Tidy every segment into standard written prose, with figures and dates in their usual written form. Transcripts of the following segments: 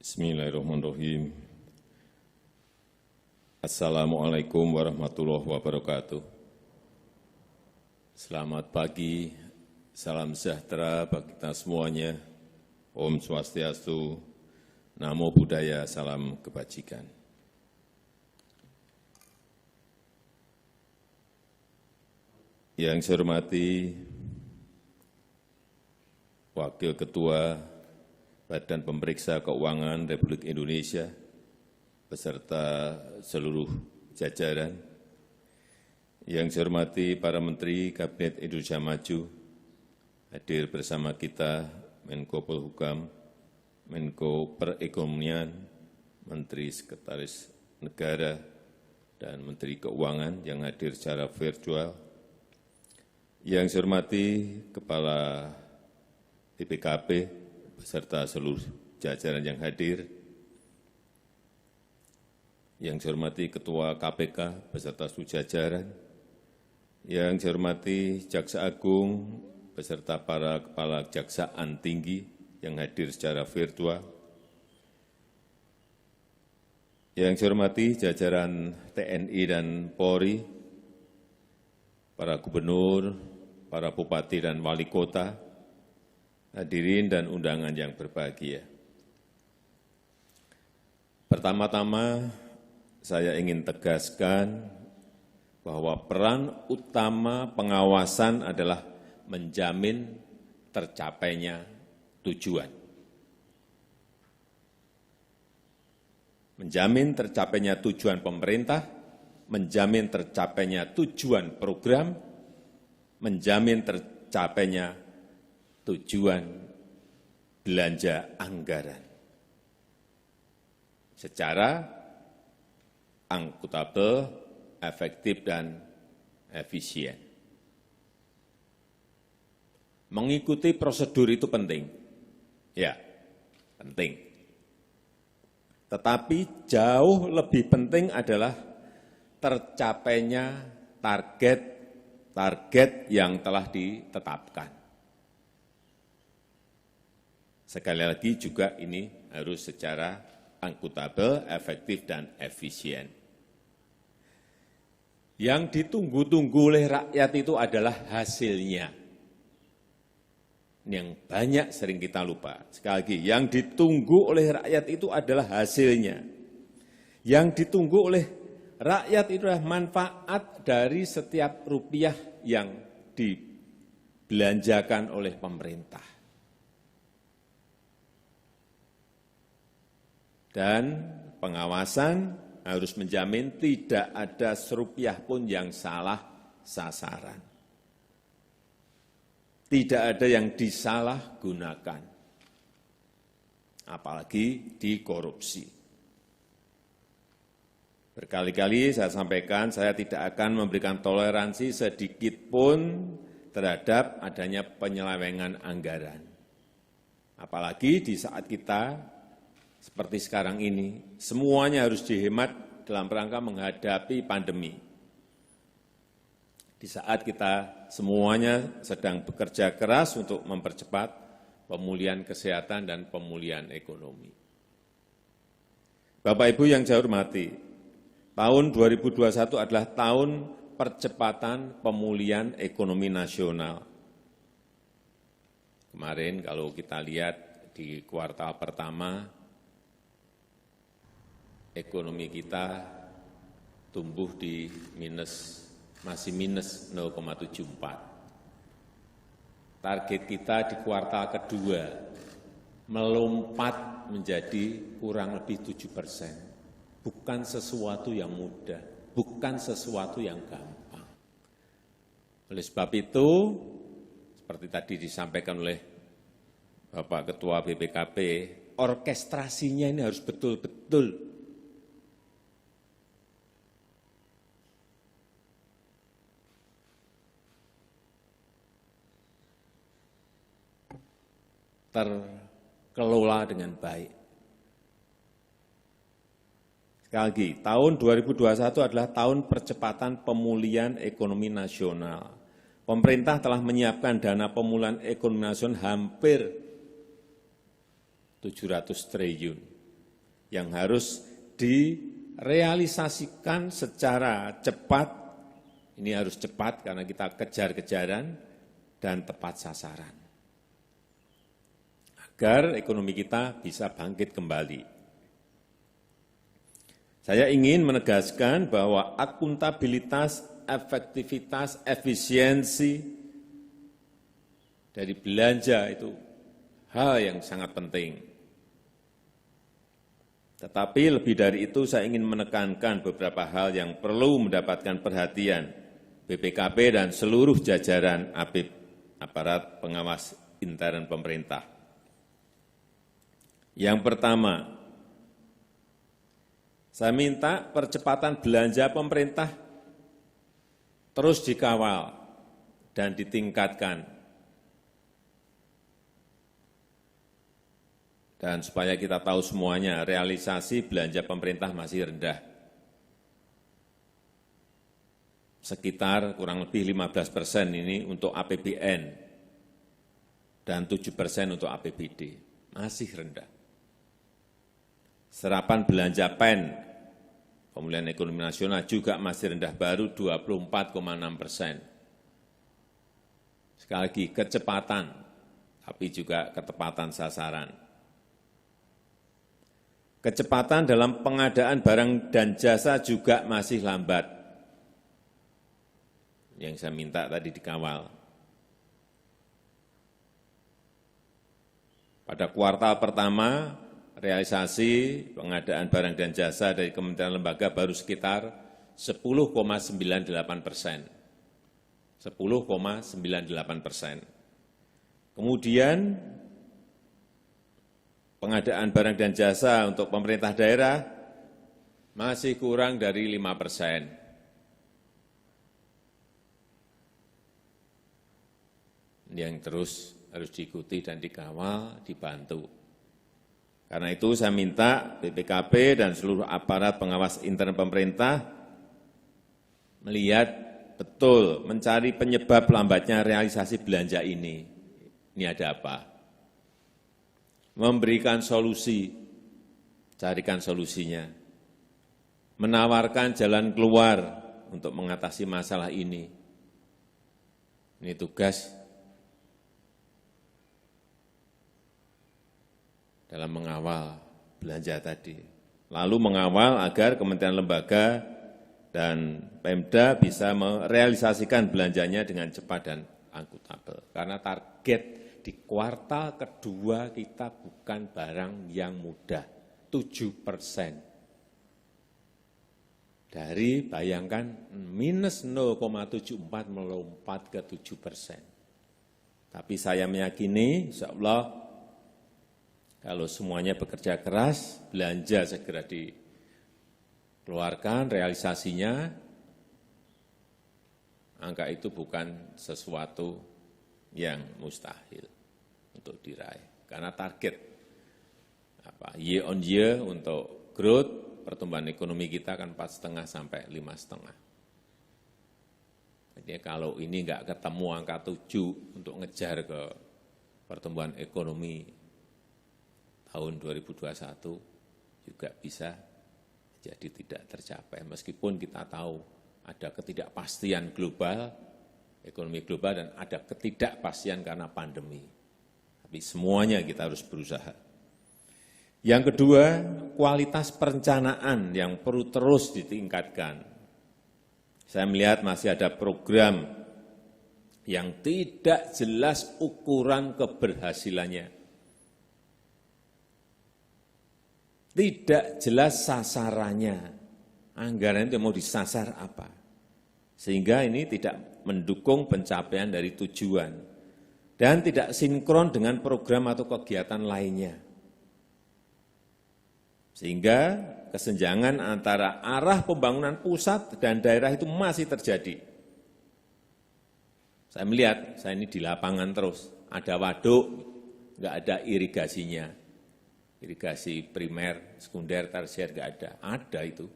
Bismillahirrahmanirrahim. Assalamualaikum warahmatullahi wabarakatuh. Selamat pagi, salam sejahtera bagi kita semuanya. Om Swastiastu, Namo Buddhaya, salam kebajikan. Yang saya hormati Wakil Ketua Badan Pemeriksa Keuangan Republik Indonesia, beserta seluruh jajaran. Yang saya hormati para Menteri Kabinet Indonesia Maju, hadir bersama kita Menko Polhukam, Menko Perekonomian, Menteri Sekretaris Negara, dan Menteri Keuangan yang hadir secara virtual. Yang saya hormati Kepala BPKP, beserta seluruh jajaran yang hadir. Yang saya hormati Ketua KPK beserta seluruh jajaran. Yang saya hormati Jaksa Agung beserta para Kepala Kejaksaan Tinggi yang hadir secara virtual. Yang saya hormati jajaran TNI dan Polri, para gubernur, para bupati dan wali kota, hadirin dan undangan yang berbahagia. Pertama-tama, saya ingin tegaskan bahwa peran utama pengawasan adalah menjamin tercapainya tujuan. Menjamin tercapainya tujuan pemerintah, menjamin tercapainya tujuan program, menjamin tercapainya tujuan belanja anggaran secara akuntabel, efektif, dan efisien. Mengikuti prosedur itu penting, ya, penting. Tetapi jauh lebih penting adalah tercapainya target yang telah ditetapkan. Sekali lagi juga ini harus secara akuntabel, efektif, dan efisien. Yang ditunggu-tunggu oleh rakyat itu adalah hasilnya. Ini yang banyak sering kita lupa. Sekali lagi, yang ditunggu oleh rakyat itu adalah hasilnya. Yang ditunggu oleh rakyat itu adalah manfaat dari setiap rupiah yang dibelanjakan oleh pemerintah. Dan pengawasan harus menjamin tidak ada serupiah pun yang salah sasaran. Tidak ada yang disalahgunakan, apalagi dikorupsi. Berkali-kali saya sampaikan, saya tidak akan memberikan toleransi sedikit pun terhadap adanya penyelewengan anggaran. Apalagi di saat kita seperti sekarang ini, semuanya harus dihemat dalam rangka menghadapi pandemi. Di saat kita semuanya sedang bekerja keras untuk mempercepat pemulihan kesehatan dan pemulihan ekonomi. Bapak Ibu yang saya hormati, tahun 2021 adalah tahun percepatan pemulihan ekonomi nasional. Kemarin kalau kita lihat di kuartal pertama, ekonomi kita tumbuh di masih minus 0,74. Target kita di kuartal kedua melompat menjadi kurang lebih 7%. Bukan sesuatu yang mudah, bukan sesuatu yang gampang. Oleh sebab itu, seperti tadi disampaikan oleh Bapak Ketua BPKP, orkestrasinya ini harus betul-betul terkelola dengan baik. Sekali lagi, tahun 2021 adalah tahun percepatan pemulihan ekonomi nasional. Pemerintah telah menyiapkan dana pemulihan ekonomi nasional hampir 700 triliun. yang harus direalisasikan secara cepat. Ini harus cepat karena kita kejar-kejaran dan tepat sasaran. Agar ekonomi kita bisa bangkit kembali. Saya ingin menegaskan bahwa akuntabilitas, efektivitas, efisiensi dari belanja itu hal yang sangat penting. Tetapi lebih dari itu saya ingin menekankan beberapa hal yang perlu mendapatkan perhatian BPKP dan seluruh jajaran APIP, aparat pengawas intern pemerintah. Yang pertama, saya minta percepatan belanja pemerintah terus dikawal dan ditingkatkan. Dan supaya kita tahu semuanya, realisasi belanja pemerintah masih rendah. Sekitar kurang lebih 15% ini untuk APBN dan 7% untuk APBD. Masih rendah. Serapan belanja PEN, pemulihan ekonomi nasional juga masih rendah, baru 24,6%. Sekali lagi, kecepatan, tapi juga ketepatan sasaran. Kecepatan dalam pengadaan barang dan jasa juga masih lambat. Yang saya minta tadi dikawal. Pada kuartal pertama, realisasi pengadaan barang dan jasa dari kementerian lembaga baru sekitar 10,98%. 10,98%. Kemudian pengadaan barang dan jasa untuk pemerintah daerah masih kurang dari 5%. Yang terus harus diikuti dan dikawal, dibantu. Karena itu saya minta BPKP dan seluruh aparat pengawas intern pemerintah melihat betul, mencari penyebab lambatnya realisasi belanja ini. Ini ada apa? Memberikan solusi, carikan solusinya. Menawarkan jalan keluar untuk mengatasi masalah ini. Ini tugas dalam mengawal belanja tadi. Lalu mengawal agar kementerian lembaga dan Pemda bisa merealisasikan belanjanya dengan cepat dan akuntabel. Karena target di kuartal kedua kita bukan barang yang mudah, 7%. Dari bayangkan minus 0,74 melompat ke 7%. Tapi saya meyakini insya Allah kalau semuanya bekerja keras, belanja segera dikeluarkan, realisasinya, angka itu bukan sesuatu yang mustahil untuk diraih. Karena target year on year untuk growth, pertumbuhan ekonomi kita kan 4,5 sampai 5,5. Jadi kalau ini enggak ketemu angka 7 untuk ngejar ke pertumbuhan ekonomi tahun 2021 juga bisa jadi tidak tercapai. Meskipun kita tahu ada ketidakpastian global, ekonomi global, dan ada ketidakpastian karena pandemi. Tapi semuanya kita harus berusaha. Yang kedua, kualitas perencanaan yang perlu terus ditingkatkan. Saya melihat masih ada program yang tidak jelas ukuran keberhasilannya. Tidak jelas sasarannya, anggaran itu mau disasar apa. Sehingga ini tidak mendukung pencapaian dari tujuan. Dan tidak sinkron dengan program atau kegiatan lainnya. Sehingga kesenjangan antara arah pembangunan pusat dan daerah itu masih terjadi. Saya melihat, saya ini di lapangan terus, ada waduk, enggak ada irigasinya. Irigasi primer, sekunder, tersier enggak ada. Ada itu.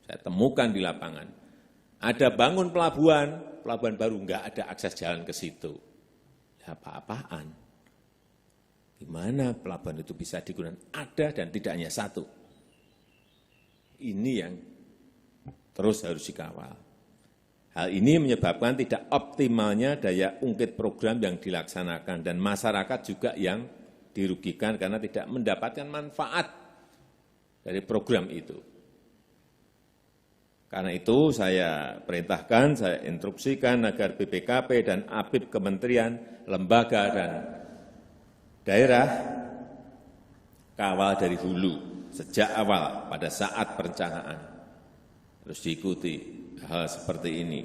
Saya temukan di lapangan. Ada bangun pelabuhan, pelabuhan baru enggak ada akses jalan ke situ. Ya apa-apaan. Gimana pelabuhan itu bisa digunakan? Ada dan tidak hanya satu. Ini yang terus harus dikawal. Hal ini menyebabkan tidak optimalnya daya ungkit program yang dilaksanakan dan masyarakat juga yang dirugikan karena tidak mendapatkan manfaat dari program itu. Karena itu saya perintahkan, saya instruksikan agar BPKP dan APIP kementerian, lembaga, dan daerah kawal dari hulu sejak awal pada saat perencanaan. Harus diikuti hal seperti ini.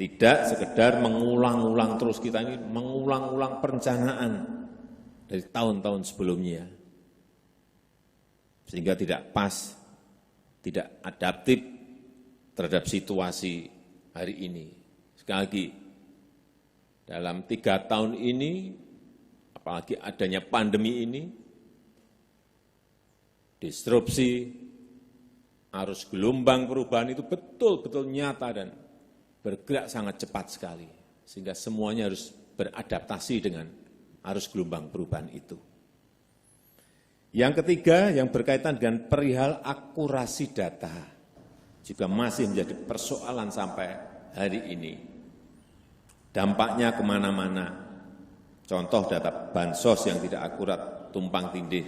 Tidak sekedar mengulang-ulang terus, kita ini mengulang-ulang perencanaan dari tahun-tahun sebelumnya. Sehingga tidak pas, tidak adaptif terhadap situasi hari ini. Sekali lagi, dalam 3 tahun ini, apalagi adanya pandemi ini, disrupsi, arus gelombang perubahan itu betul-betul nyata dan bergerak sangat cepat sekali. Sehingga semuanya harus beradaptasi dengan arus gelombang perubahan itu. Yang ketiga, yang berkaitan dengan perihal akurasi data, juga masih menjadi persoalan sampai hari ini. Dampaknya kemana-mana. Contoh data bansos yang tidak akurat, tumpang tindih,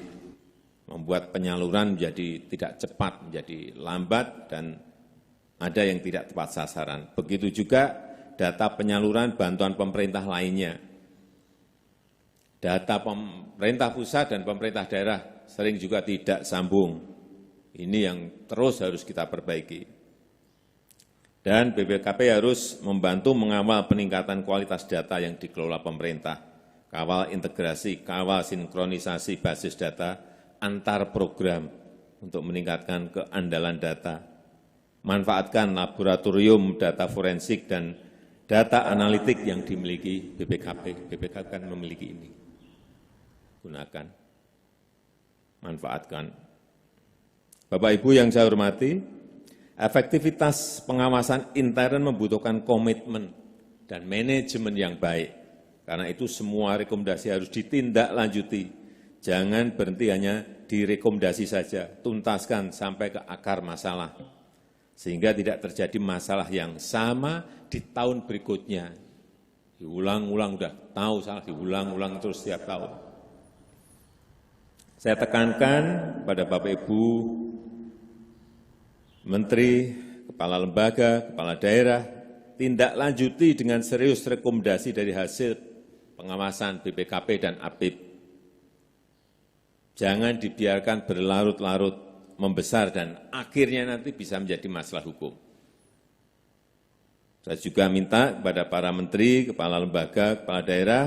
membuat penyaluran menjadi tidak cepat, menjadi lambat, dan ada yang tidak tepat sasaran. Begitu juga data penyaluran bantuan pemerintah lainnya. Data pemerintah pusat dan pemerintah daerah sering juga tidak sambung. Ini yang terus harus kita perbaiki. Dan BPKP harus membantu mengawal peningkatan kualitas data yang dikelola pemerintah, kawal integrasi, kawal sinkronisasi basis data antar program untuk meningkatkan keandalan data, manfaatkan laboratorium data forensik dan data analitik yang dimiliki BPKP. BPKP kan memiliki ini. Gunakan, manfaatkan. Bapak Ibu yang saya hormati, efektivitas pengawasan intern membutuhkan komitmen dan manajemen yang baik. Karena itu semua rekomendasi harus ditindaklanjuti. Jangan berhenti hanya direkomendasi saja, tuntaskan sampai ke akar masalah. Sehingga tidak terjadi masalah yang sama di tahun berikutnya. Diulang-ulang, sudah tahu salah, diulang-ulang terus setiap tahun. Saya tekankan pada Bapak Ibu, Menteri, Kepala Lembaga, Kepala Daerah, tindak lanjuti dengan serius rekomendasi dari hasil pengawasan BPKP dan APIP. Jangan dibiarkan berlarut-larut, membesar, dan akhirnya nanti bisa menjadi masalah hukum. Saya juga minta kepada para menteri, kepala lembaga, kepala daerah,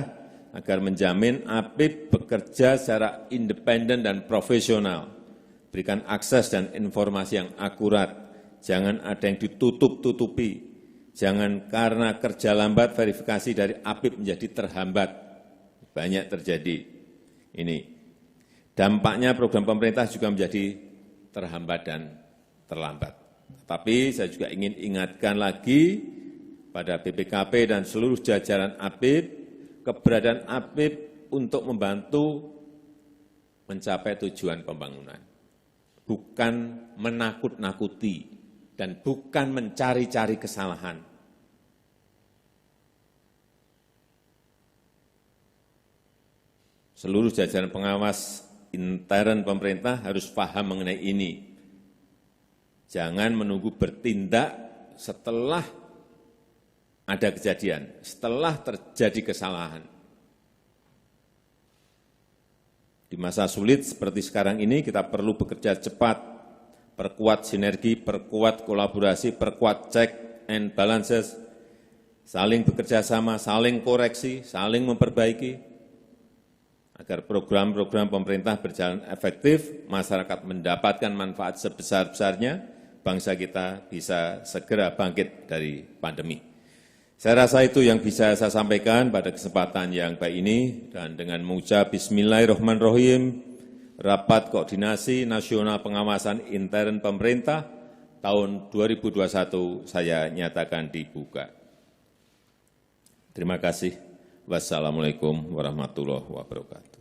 agar menjamin APIP bekerja secara independen dan profesional, berikan akses dan informasi yang akurat, jangan ada yang ditutup-tutupi, jangan karena kerja lambat verifikasi dari APIP menjadi terhambat. Banyak terjadi ini. Dampaknya program pemerintah juga menjadi terhambat dan terlambat. Tapi saya juga ingin ingatkan lagi pada BPKP dan seluruh jajaran APIP, keberadaan APIP untuk membantu mencapai tujuan pembangunan. Bukan menakut-nakuti dan bukan mencari-cari kesalahan. Seluruh jajaran pengawas intern pemerintah harus paham mengenai ini. Jangan menunggu bertindak setelah ada kejadian, setelah terjadi kesalahan. Di masa sulit seperti sekarang ini, kita perlu bekerja cepat, perkuat sinergi, perkuat kolaborasi, perkuat check and balances, saling bekerja sama, saling koreksi, saling memperbaiki, agar program-program pemerintah berjalan efektif, masyarakat mendapatkan manfaat sebesar-besarnya, bangsa kita bisa segera bangkit dari pandemi. Saya rasa itu yang bisa saya sampaikan pada kesempatan yang baik ini, dan dengan mengucap Bismillahirrahmanirrahim, Rapat Koordinasi Nasional Pengawasan Intern Pemerintah tahun 2021 saya nyatakan dibuka. Terima kasih. Wassalamualaikum warahmatullahi wabarakatuh.